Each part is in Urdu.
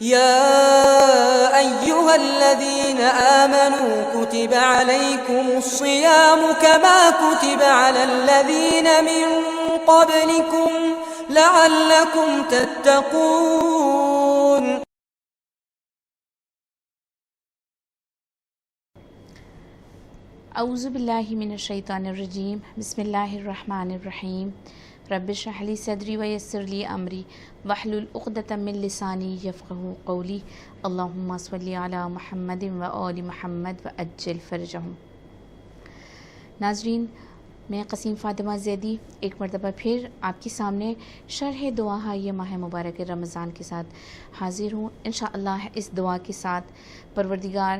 يا أيها الذين آمنوا كتب عليكم الصيام كما كتب على الذين من قبلكم لعلكم تتقون. اعوذ باللہ من الشیطان الرجیم. بسم اللہ الرحمن الرحیم. رب اشرح لی صدری ویسر لی امری واحلل عقدۃ من لسانی یفقہوا قولی. اللہم صلی علی محمد و آل محمد وعجل فرجہم. ناظرین، میں قسیم فاطمہ زیدی ایک مرتبہ پھر آپ کے سامنے شرح دعا یہ ماہ مبارک رمضان کے ساتھ حاضر ہوں. انشاءاللہ اس دعا کے ساتھ پروردگار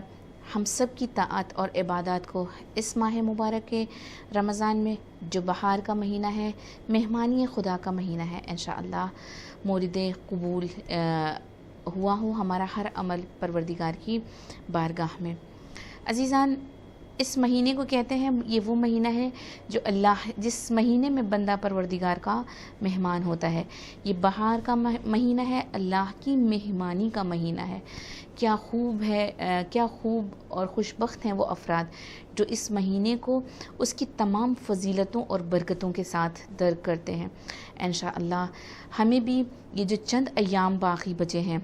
ہم سب کی طاعت اور عبادات کو اس ماہ مبارک کے رمضان میں، جو بہار کا مہینہ ہے، مہمانی خدا کا مہینہ ہے، انشاءاللہ مورد قبول ہوا ہوں ہمارا ہر عمل پروردگار کی بارگاہ میں. عزیزان، اس مہینے کو کہتے ہیں، یہ وہ مہینہ ہے جو جس مہینے میں بندہ پروردگار کا مہمان ہوتا ہے. یہ بہار کا مہینہ ہے، اللہ کی مہمانی کا مہینہ ہے. کیا خوب ہے، کیا خوب اور خوش بخت ہیں وہ افراد جو اس مہینے کو اس کی تمام فضیلتوں اور برکتوں کے ساتھ درک کرتے ہیں. انشاءاللہ ہمیں بھی یہ جو چند ایام باقی بچے ہیں،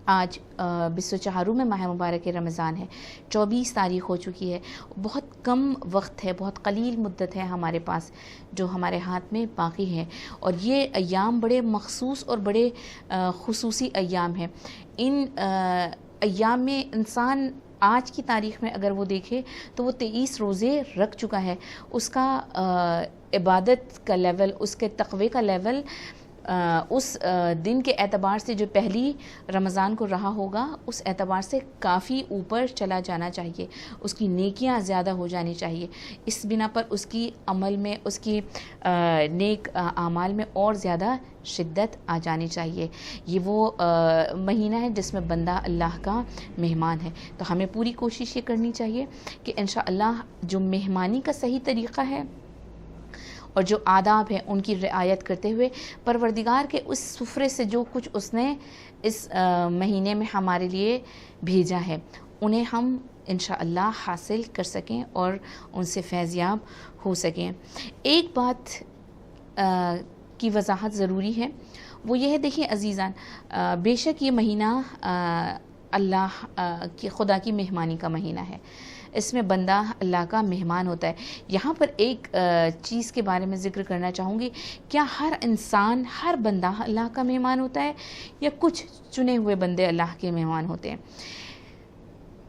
آج 24 میں ماہ مبارک رمضان ہے، 24 تاریخ ہو چکی ہے. بہت کم وقت ہے، بہت قلیل مدت ہے ہمارے پاس جو ہمارے ہاتھ میں باقی ہے، اور یہ ایام بڑے مخصوص اور بڑے خصوصی ایام ہیں. ان ایام میں انسان آج کی تاریخ میں اگر وہ دیکھے تو وہ 23 روزے رکھ چکا ہے. اس کا عبادت کا لیول، اس کے تقوی کا لیول اس دن کے اعتبار سے جو پہلی رمضان کو رہا ہوگا اس اعتبار سے کافی اوپر چلا جانا چاہیے. اس کی نیکیاں زیادہ ہو جانی چاہیے. اس بنا پر اس کی عمل میں، اس کی نیک اعمال میں اور زیادہ شدت آ جانی چاہیے. یہ وہ مہینہ ہے جس میں بندہ اللہ کا مہمان ہے. تو ہمیں پوری کوشش یہ کرنی چاہیے کہ انشاءاللہ جو مہمانی کا صحیح طریقہ ہے اور جو آداب ہیں ان کی رعایت کرتے ہوئے پروردگار کے اس سفرے سے جو کچھ اس نے اس مہینے میں ہمارے لیے بھیجا ہے انہیں ہم انشاءاللہ حاصل کر سکیں اور ان سے فیضیاب ہو سکیں. ایک بات کی وضاحت ضروری ہے، وہ یہ ہے، دیکھیں عزیزان، بے شک یہ مہینہ اللہ کی خدا کی مہمانی کا مہینہ ہے. اس میں بندہ اللہ کا مہمان ہوتا ہے. یہاں پر ایک چیز کے بارے میں ذکر کرنا چاہوں گی. کیا ہر انسان، ہر بندہ اللہ کا مہمان ہوتا ہے یا کچھ چنے ہوئے بندے اللہ کے مہمان ہوتے ہیں؟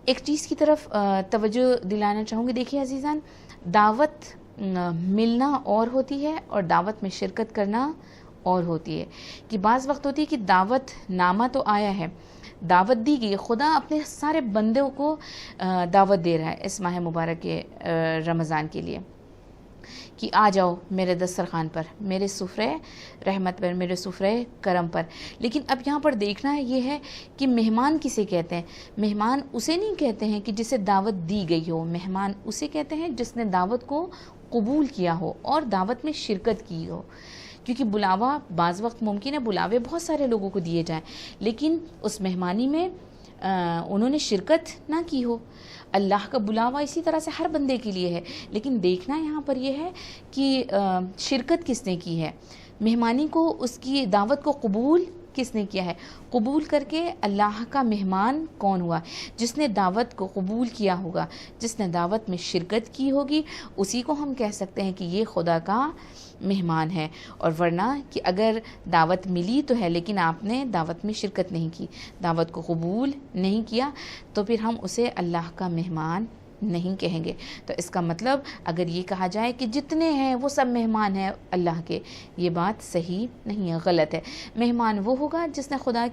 ایک چیز کی طرف توجہ دلانا چاہوں گی. دیکھیے عزیزان، دعوت ملنا اور ہوتی ہے اور دعوت میں شرکت کرنا اور ہوتی ہے. کہ بعض وقت ہوتی ہے کہ دعوت نامہ تو آیا ہے، دعوت دی گئی، خدا اپنے سارے بندوں کو دعوت دے رہا ہے اس ماہ مبارک کے رمضان کے لیے کہ آ جاؤ میرے دسترخوان پر، میرے سفرے رحمت پر، میرے سفرے کرم پر. لیکن اب یہاں پر دیکھنا یہ ہے کہ مہمان کسے کہتے ہیں. مہمان اسے نہیں کہتے ہیں کہ جسے دعوت دی گئی ہو. مہمان اسے کہتے ہیں جس نے دعوت کو قبول کیا ہو اور دعوت میں شرکت کی ہو. کیونکہ بلاوا بعض وقت ممکن ہے بلاوے بہت سارے لوگوں کو دیے جائیں لیکن اس مہمانی میں انہوں نے شرکت نہ کی ہو. اللہ کا بلاوا اسی طرح سے ہر بندے کے لیے ہے، لیکن دیکھنا یہاں پر یہ ہے کہ شرکت کس نے کی ہے، مہمانی کو، اس کی دعوت کو قبول کس نے کیا ہے. قبول کر کے اللہ کا مہمان کون ہوا؟ جس نے دعوت کو قبول کیا ہوگا، جس نے دعوت میں شرکت کی ہوگی، اسی کو ہم کہہ سکتے ہیں کہ یہ خدا کا مہمان ہے. اور ورنہ کہ اگر دعوت ملی تو ہے لیکن آپ نے دعوت میں شرکت نہیں کی، دعوت کو قبول نہیں کیا، تو پھر ہم اسے اللہ کا مہمان نہیں کہیں گے. تو اس کا مطلب اگر یہ کہا جائے کہ جتنے ہیں وہ سب مہمان ہیں اللہ کے، یہ بات صحیح نہیں ہے، غلط ہے. مہمان وہ ہوگا جس نے خدا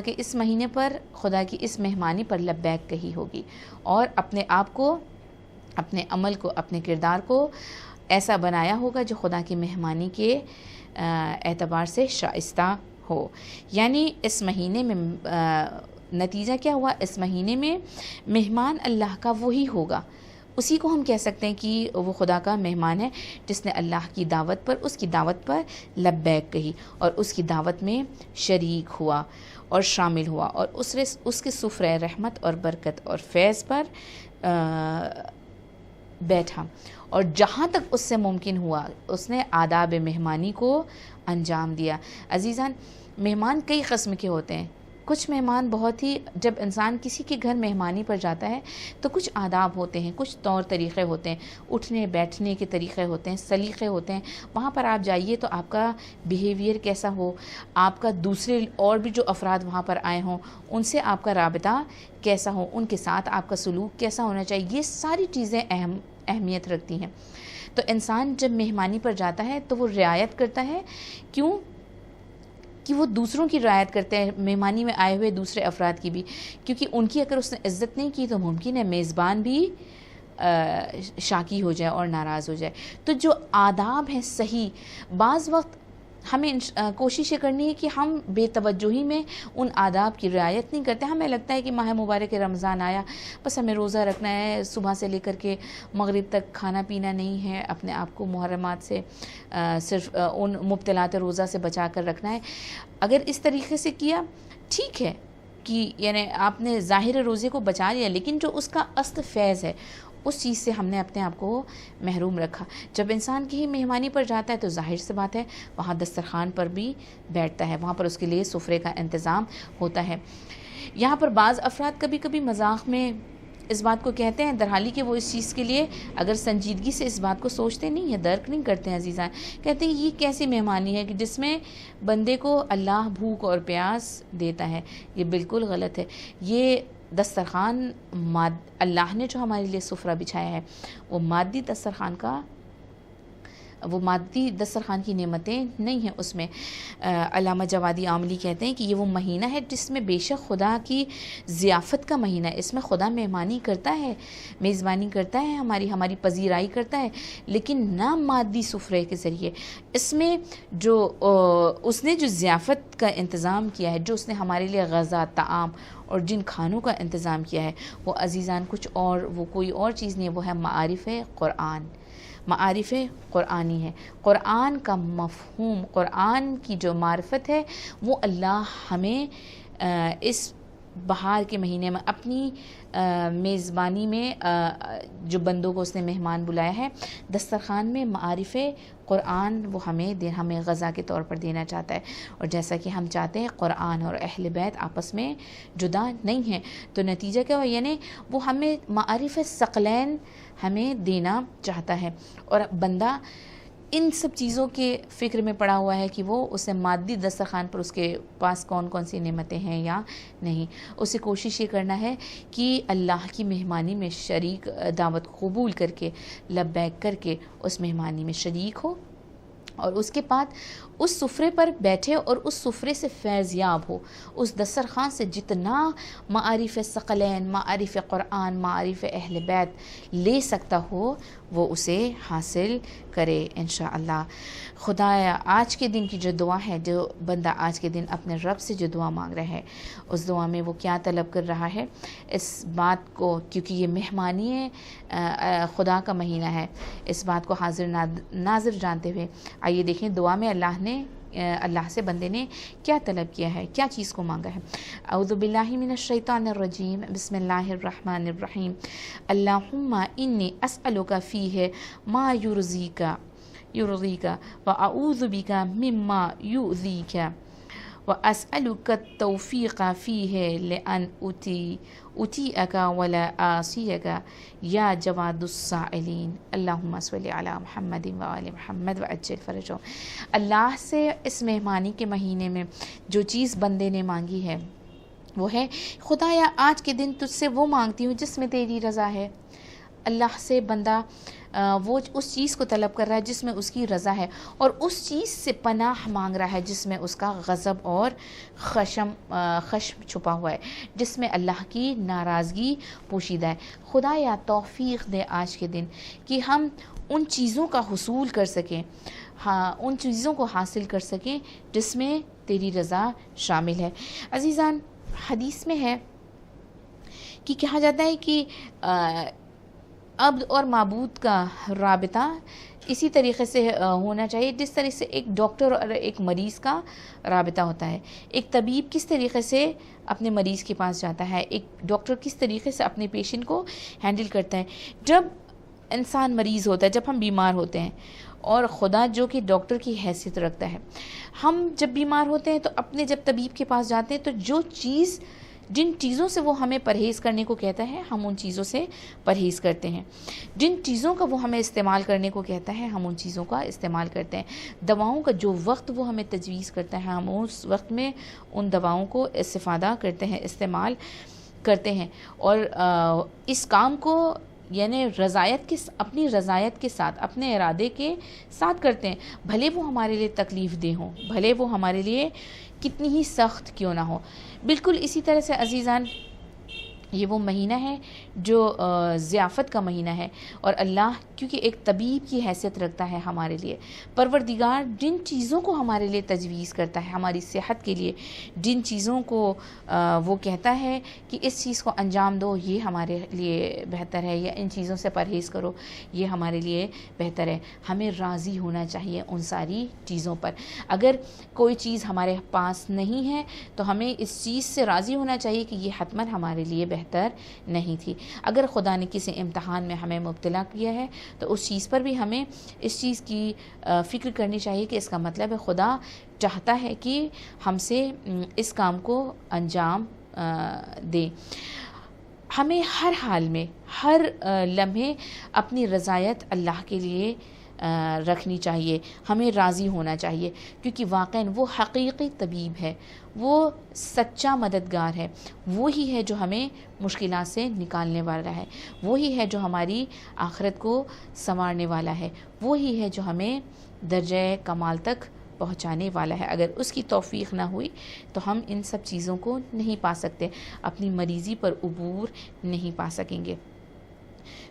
کے اس مہینے پر، خدا کی اس مہمانی پر لبیک کہی ہوگی اور اپنے آپ کو، اپنے عمل کو، اپنے کردار کو ایسا بنایا ہوگا جو خدا کی مہمانی کے اعتبار سے شائستہ ہو. یعنی اس مہینے میں نتیجہ کیا ہوا؟ اس مہینے میں مہمان اللہ کا وہی ہوگا، اسی کو ہم کہہ سکتے ہیں کہ وہ خدا کا مہمان ہے جس نے اللہ کی دعوت پر، اس کی دعوت پر لبیک کہی اور اس کی دعوت میں شریک ہوا اور شامل ہوا اور اس کے سفرہ رحمت اور برکت اور فیض پر بیٹھا، اور جہاں تک اس سے ممکن ہوا اس نے آداب مہمانی کو انجام دیا۔ عزیزان، مہمان کئی قسم کے ہوتے ہیں۔ کچھ مہمان بہت ہی، جب انسان کسی کے گھر مہمانی پر جاتا ہے تو کچھ آداب ہوتے ہیں، کچھ طور طریقے ہوتے ہیں، اٹھنے بیٹھنے کے طریقے ہوتے ہیں، سلیقے ہوتے ہیں۔ وہاں پر آپ جائیے تو آپ کا بیہیویئر کیسا ہو، آپ کا دوسرے اور بھی جو افراد وہاں پر آئے ہوں ان سے آپ کا رابطہ کیسا ہو، ان کے ساتھ آپ کا سلوک کیسا ہونا چاہیے، یہ ساری چیزیں اہمیت رکھتی ہیں۔ تو انسان جب مہمانی پر جاتا ہے تو وہ رعایت کرتا ہے، کیوں کہ وہ دوسروں کی رعایت کرتے ہیں، مہمانی میں آئے ہوئے دوسرے افراد کی بھی، کیونکہ ان کی اگر اس نے عزت نہیں کی تو ممکن ہے میزبان بھی شاکی ہو جائے اور ناراض ہو جائے۔ تو جو آداب ہیں صحیح، بعض وقت ہمیں کوشش یہ کرنی ہے کہ ہم بے توجہی میں ان آداب کی رعایت نہیں کرتے۔ ہمیں لگتا ہے کہ ماہ مبارک رمضان آیا، بس ہمیں روزہ رکھنا ہے، صبح سے لے کر کے مغرب تک کھانا پینا نہیں ہے، اپنے آپ کو محرمات سے صرف ان مبتلات روزہ سے بچا کر رکھنا ہے۔ اگر اس طریقے سے کیا ٹھیک ہے کہ یعنی آپ نے ظاہر روزے کو بچا لیا، لیکن جو اس کا اصل فیض ہے اس چیز سے ہم نے اپنے آپ کو محروم رکھا۔ جب انسان کہیں مہمانی پر جاتا ہے تو ظاہر سی بات ہے وہاں دسترخوان پر بھی بیٹھتا ہے، وہاں پر اس کے لیے سفرے کا انتظام ہوتا ہے۔ یہاں پر بعض افراد کبھی کبھی مذاق میں اس بات کو کہتے ہیں، درحالی کہ وہ اس چیز کے لیے اگر سنجیدگی سے اس بات کو سوچتے نہیں ہیں، درک نہیں کرتے ہیں عزیزان، کہتے ہیں یہ کیسی مہمانی ہے کہ جس میں بندے کو اللہ بھوک اور پیاس دیتا ہے۔ یہ بالکل غلط ہے۔ یہ دسترخوان اللہ نے جو ہمارے لیے سفرہ بچھایا ہے وہ مادی دسترخوان کی نعمتیں نہیں ہیں اس میں۔ علامہ جوادی عاملی کہتے ہیں کہ یہ وہ مہینہ ہے جس میں بے شک خدا کی ضیافت کا مہینہ ہے، اس میں خدا مہمانی کرتا ہے، میزبانی کرتا ہے، ہماری پذیرائی کرتا ہے، لیکن نہ مادی سفرے کے ذریعے۔ اس میں جو اس نے جو ضیافت کا انتظام کیا ہے، جو اس نے ہمارے لیے غذا، طعام اور جن کھانوں کا انتظام کیا ہے وہ عزیزان کچھ اور، وہ کوئی اور چیز نہیں، وہ ہے معارف قرآن، معارف قرآنی ہے۔ قرآن کا مفہوم، قرآن کی جو معرفت ہے وہ اللہ ہمیں اس بہار کے مہینے میں اپنی میزبانی میں جو بندوں کو اس نے مہمان بلایا ہے، دسترخوان میں معارف قرآن وہ ہمیں غذا کے طور پر دینا چاہتا ہے۔ اور جیسا کہ ہم چاہتے ہیں قرآن اور اہل بیت آپس میں جدا نہیں ہیں، تو نتیجہ کیا ہو، یعنی وہ ہمیں معارف ثقلین ہمیں دینا چاہتا ہے، اور بندہ ان سب چیزوں کے فکر میں پڑا ہوا ہے کہ وہ اسے مادی دسترخوان پر اس کے پاس کون کون سی نعمتیں ہیں یا نہیں۔ اسے کوشش یہ کرنا ہے کہ اللہ کی مہمانی میں شریک، دعوت قبول کر کے لبیک کر کے اس مہمانی میں شریک ہو، اور اس کے بعد اس سفرے پر بیٹھے اور اس سفرے سے فیض یاب ہو، اس دسترخوان سے جتنا معارف ثقلین، معارف قرآن، معارف اہل بیت لے سکتا ہو وہ اسے حاصل کرے انشاءاللہ۔ خدایا آج کے دن کی جو دعا ہے، جو بندہ آج کے دن اپنے رب سے جو دعا مانگ رہا ہے اس دعا میں وہ کیا طلب کر رہا ہے، اس بات کو، کیونکہ یہ مہمانی خدا کا مہینہ ہے، اس بات کو حاضر ناظر جانتے ہوئے آئیے دیکھیں دعا میں اللہ سے بندے نے کیا طلب کیا ہے، کیا چیز کو مانگا ہے۔ اعوذ باللہ من الشیطان الرجیم، بسم اللہ الرحمن الرحیم۔ اللہم انی اسألک فیہ ما یرضیک واعوذ بک مما یؤذیک واسألک التوفیق فیہ لأن اطیعک ولا آصیک یا جواد السائلین۔ اللہم صلی علی محمد وآل محمد وعجل فرجہم۔ اللہ سے اس مہمانی کے مہینے میں جو چیز بندے نے مانگی ہے وہ ہے، خدایا آج کے دن تجھ سے وہ مانگتی ہوں جس میں تیری رضا ہے۔ اللہ سے بندہ وہ اس چیز کو طلب کر رہا ہے جس میں اس کی رضا ہے، اور اس چیز سے پناہ مانگ رہا ہے جس میں اس کا غضب اور خشم چھپا ہوا ہے، جس میں اللہ کی ناراضگی پوشیدہ ہے۔ خدایا توفیق دے آج کے دن کہ ہم ان چیزوں کا حصول کر سکیں، ان چیزوں کو حاصل کر سکیں جس میں تیری رضا شامل ہے۔ عزیزان، حدیث میں ہے کہ کہا جاتا ہے کہ عبد اور معبود کا رابطہ اسی طریقے سے ہونا چاہیے جس طرح سے ایک ڈاکٹر اور ایک مریض کا رابطہ ہوتا ہے. ایک طبیب کس طریقے سے اپنے مریض کے پاس جاتا ہے، ایک ڈاکٹر کس طریقے سے اپنے پیشنٹ کو ہینڈل کرتا ہے. جب انسان مریض ہوتا ہے، جب ہم بیمار ہوتے ہیں، اور خدا جو کہ ڈاکٹر کی حیثیت رکھتا ہے، ہم جب بیمار ہوتے ہیں تو اپنے جب طبیب کے پاس جاتے ہیں تو جن چیزوں سے وہ ہمیں پرہیز کرنے کو کہتا ہے ہم ان چیزوں سے پرہیز کرتے ہیں. جن چیزوں کا وہ ہمیں استعمال کرنے کو کہتا ہے ہم ان چیزوں کا استعمال کرتے ہیں. دواؤں کا جو وقت وہ ہمیں تجویز کرتا ہے ہم اس وقت میں ان دواؤں کو استفادہ کرتے ہیں، استعمال کرتے ہیں. اور اس کام کو یعنی اپنی رضایت کے ساتھ، اپنے ارادے کے ساتھ کرتے ہیں، بھلے وہ ہمارے لیے تکلیف دہ ہوں، بھلے وہ ہمارے لیے کتنی ہی سخت کیوں نہ ہو. بالکل اسی طرح سے عزیزان، یہ وہ مہینہ ہے جو ضیافت کا مہینہ ہے، اور اللہ کیونکہ ایک طبیب کی حیثیت رکھتا ہے ہمارے لیے، پروردگار جن چیزوں کو ہمارے لیے تجویز کرتا ہے ہماری صحت کے لیے، جن چیزوں کو وہ کہتا ہے کہ اس چیز کو انجام دو یہ ہمارے لیے بہتر ہے، یا ان چیزوں سے پرہیز کرو یہ ہمارے لیے بہتر ہے، ہمیں راضی ہونا چاہیے ان ساری چیزوں پر. اگر کوئی چیز ہمارے پاس نہیں ہے تو ہمیں اس چیز سے راضی ہونا چاہیے کہ یہ حتماً ہمارے لیے بہتر نہیں تھی. اگر خدا نے کسی امتحان میں ہمیں مبتلا کیا ہے تو اس چیز پر بھی ہمیں اس چیز کی فکر کرنی چاہیے کہ اس کا مطلب ہے خدا چاہتا ہے کہ ہم سے اس کام کو انجام دیں. ہمیں ہر حال میں، ہر لمحے اپنی رضایت اللہ کے لیے رکھنی چاہیے، ہمیں راضی ہونا چاہیے، کیونکہ واقعاً وہ حقیقی طبیب ہے، وہ سچا مددگار ہے، وہی ہے جو ہمیں مشکلات سے نکالنے والا ہے، وہی ہے جو ہماری آخرت کو سنوارنے والا ہے، وہی ہے جو ہمیں درجہ کمال تک پہنچانے والا ہے. اگر اس کی توفیق نہ ہوئی تو ہم ان سب چیزوں کو نہیں پا سکتے، اپنی مریضی پر عبور نہیں پا سکیں گے.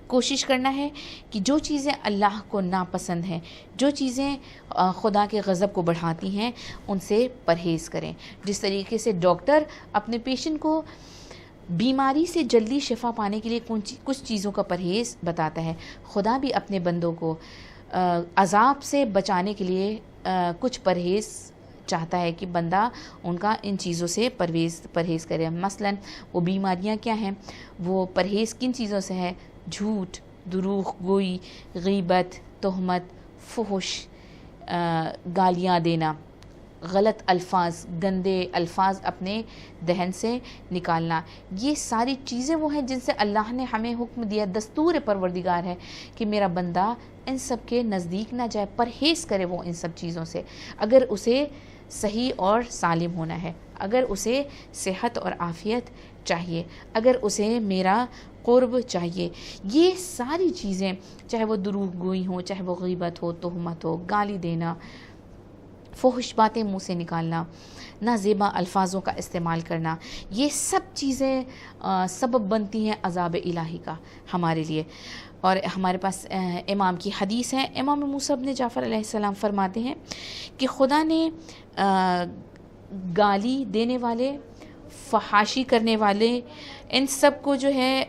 کوشش کرنا ہے کہ جو چیزیں اللہ کو ناپسند ہیں، جو چیزیں خدا کے غضب کو بڑھاتی ہیں، ان سے پرہیز کریں. جس طریقے سے ڈاکٹر اپنے پیشنٹ کو بیماری سے جلدی شفا پانے کے لیے کچھ چیزوں کا پرہیز بتاتا ہے، خدا بھی اپنے بندوں کو عذاب سے بچانے کے لیے کچھ پرہیز چاہتا ہے کہ بندہ ان کا ان چیزوں سے پرہیز کرے. مثلاً وہ بیماریاں کیا ہیں، وہ پرہیز کن چیزوں سے ہے؟ جھوٹ، دروغ گوئی، غیبت، تہمت، فحش، گالیاں دینا، غلط الفاظ، گندے الفاظ اپنے دہن سے نکالنا. یہ ساری چیزیں وہ ہیں جن سے اللہ نے ہمیں حکم دیا، دستور پروردگار ہے کہ میرا بندہ ان سب کے نزدیک نہ جائے، پرہیز کرے وہ ان سب چیزوں سے. اگر اسے صحیح اور سالم ہونا ہے، اگر اسے صحت اور عافیت چاہیے، اگر اسے میرا قرب چاہیے، یہ ساری چیزیں، چاہے وہ دروغ گوئی ہوں، چاہے وہ غیبت ہو، تہمت ہو، گالی دینا، فحش باتیں منہ سے نکالنا، نازیبا الفاظوں کا استعمال کرنا، یہ سب چیزیں سبب بنتی ہیں عذاب الہی کا ہمارے لیے. اور ہمارے پاس امام کی حدیث ہے، امام موسیٰ بن جعفر علیہ السلام فرماتے ہیں کہ خدا نے گالی دینے والے، فحاشی کرنے والے، ان سب کو جو ہے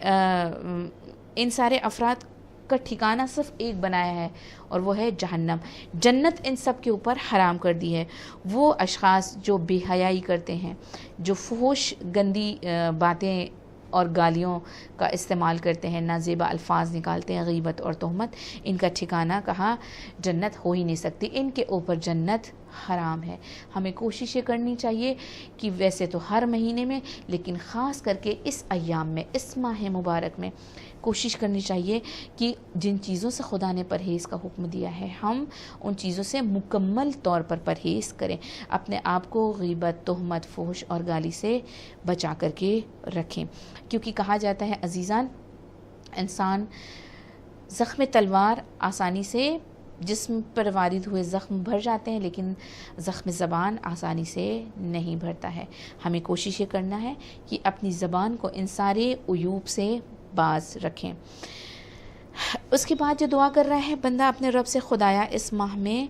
ان سارے افراد کا ٹھکانہ صرف ایک بنایا ہے، اور وہ ہے جہنم. جنت ان سب کے اوپر حرام کر دی ہے. وہ اشخاص جو بے حیائی کرتے ہیں، جو فحش گندی باتیں اور گالیوں کا استعمال کرتے ہیں، نازیبا الفاظ نکالتے ہیں، غیبت اور تہمت، ان کا ٹھکانہ کہا جنت ہو ہی نہیں سکتی، ان کے اوپر جنت حرام ہے. ہمیں کوششیں کرنی چاہیے کہ ویسے تو ہر مہینے میں، لیکن خاص کر کے اس ایام میں، اس ماہ مبارک میں کوشش کرنی چاہیے کہ جن چیزوں سے خدا نے پرہیز کا حکم دیا ہے ہم ان چیزوں سے مکمل طور پر پرہیز کریں، اپنے آپ کو غیبت، تہمت، فحش اور گالی سے بچا کر کے رکھیں. کیونکہ کہا جاتا ہے عزیزان، انسان زخم تلوار آسانی سے جسم پر وارد ہوئے زخم بھر جاتے ہیں، لیکن زخم زبان آسانی سے نہیں بھرتا ہے. ہمیں کوشش یہ کرنا ہے کہ اپنی زبان کو ان سارے عیوب سے باز رکھیں. اس کے بعد جو دعا کر رہا ہے بندہ اپنے رب سے، خدایا اس ماہ میں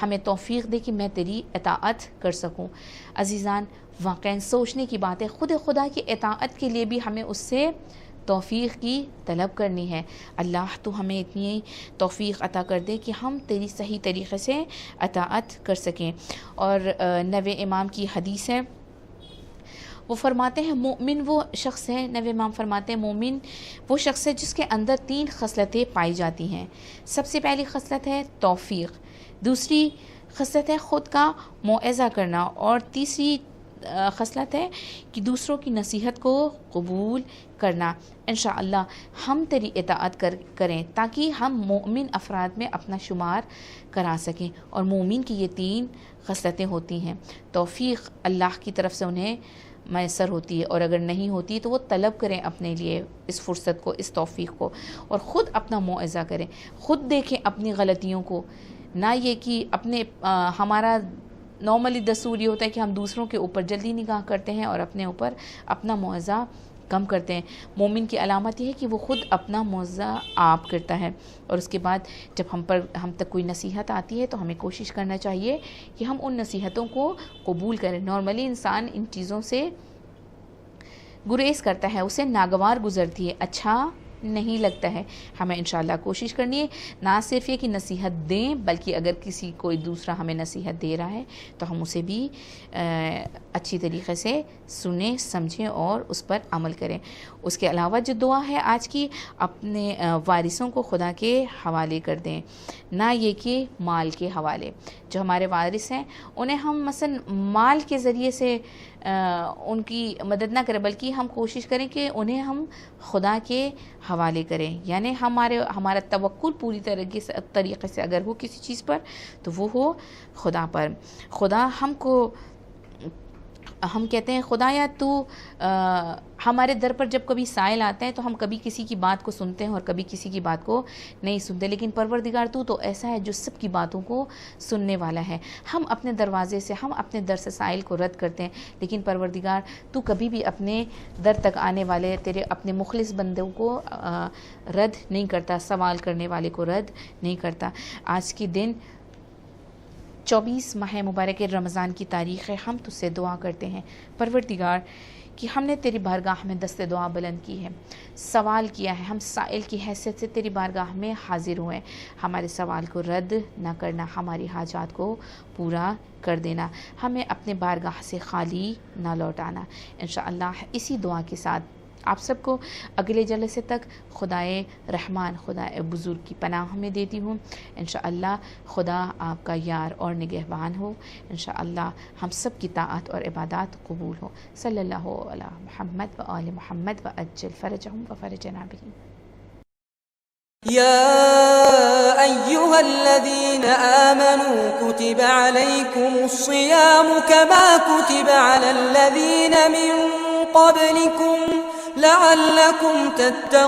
ہمیں توفیق دے کہ میں تیری اطاعت کر سکوں. عزیزان واقعاً سوچنے کی بات ہے، خود خدا کی اطاعت کے لیے بھی ہمیں اس سے توفیق کی طلب کرنی ہے۔ اللہ تو ہمیں اتنی توفیق عطا کر دے کہ ہم تیری صحیح طریقے سے اطاعت کر سکیں۔ اور نوے امام کی حدیث ہے، وہ فرماتے ہیں مومن وہ شخص ہے، نوے امام فرماتے ہیں مومن وہ شخص ہے جس کے اندر 3 خصلتیں پائی جاتی ہیں۔ سب سے پہلی خصلت ہے توفیق، دوسری خصلت ہے خود کا موعظہ کرنا، اور تیسری خصلت ہے کہ دوسروں کی نصیحت کو قبول کرنا۔ انشاءاللہ ہم تیری اطاعت کریں تاکہ ہم مومن افراد میں اپنا شمار کرا سکیں۔ اور مومن کی یہ 3 خصلتیں ہوتی ہیں۔ توفیق اللہ کی طرف سے انہیں میسر ہوتی ہے، اور اگر نہیں ہوتی تو وہ طلب کریں اپنے لیے اس فرصت کو، اس توفیق کو، اور خود اپنا موعظہ کریں، خود دیکھیں اپنی غلطیوں کو، نہ یہ کہ اپنے ہمارا نارملی دستور یہ ہوتا ہے کہ ہم دوسروں کے اوپر جلدی نگاہ کرتے ہیں اور اپنے اوپر اپنا موعظہ کم کرتے ہیں۔ مومن کی علامت یہ ہے کہ وہ خود اپنا موعظہ آپ کرتا ہے، اور اس کے بعد جب ہم تک کوئی نصیحت آتی ہے تو ہمیں کوشش کرنا چاہیے کہ ہم ان نصیحتوں کو قبول کریں۔ نارملی انسان ان چیزوں سے گریز کرتا ہے، اسے ناگوار گزرتی ہے، اچھا نہیں لگتا ہے۔ ہمیں انشاءاللہ کوشش کرنی ہے نہ صرف یہ کہ نصیحت دیں، بلکہ اگر کوئی دوسرا ہمیں نصیحت دے رہا ہے تو ہم اسے بھی اچھی طریقے سے سنیں، سمجھیں اور اس پر عمل کریں۔ اس کے علاوہ جو دعا ہے آج کی، اپنے وارثوں کو خدا کے حوالے کر دیں، نہ یہ کہ مال کے حوالے۔ جو ہمارے وارث ہیں انہیں ہم مثلا مال کے ذریعے سے ان کی مدد نہ کریں، بلکہ ہم کوشش کریں کہ انہیں ہم خدا کے حوالے کریں، یعنی ہمارا توکل پوری طریقے سے اگر ہو کسی چیز پر تو وہ ہو خدا پر۔ خدا ہم کہتے ہیں خدایا تو ہمارے در پر جب کبھی سائل آتا ہے تو ہم کبھی کسی کی بات کو سنتے ہیں اور کبھی کسی کی بات کو نہیں سنتے، لیکن پروردگار تو ایسا ہے جو سب کی باتوں کو سننے والا ہے۔ ہم اپنے دروازے سے، ہم اپنے در سے سائل کو رد کرتے ہیں، لیکن پروردگار تو کبھی بھی اپنے در تک آنے والے تیرے اپنے مخلص بندوں کو رد نہیں کرتا، سوال کرنے والے کو رد نہیں کرتا۔ آج کے دن 24 ماہ مبارک رمضان کی تاریخ ہے، ہم تجھ سے دعا کرتے ہیں پروردگار کہ ہم نے تیری بارگاہ میں دست دعا بلند کی ہے، سوال کیا ہے، ہم سائل کی حیثیت سے تیری بارگاہ میں حاضر ہوئے، ہمارے سوال کو رد نہ کرنا، ہماری حاجات کو پورا کر دینا، ہمیں اپنے بارگاہ سے خالی نہ لوٹانا۔ انشاءاللہ اسی دعا کے ساتھ آپ سب کو اگلے جلسے تک خدائے رحمان، خدائے بزرگ کی پناہ میں دیتی ہوں۔ انشاءاللہ خدا آپ کا یار اور نگہبان ہو، انشاءاللہ ہم سب کی طاعت اور عبادات قبول ہو۔ صلی اللہ علی محمد و آل محمد و عجل فرجہم و فرجنا بہم۔ يا أيها الذين آمنوا كتب عليكم الصيام كما كتب على الذين من قبلكم لعلكم تتقون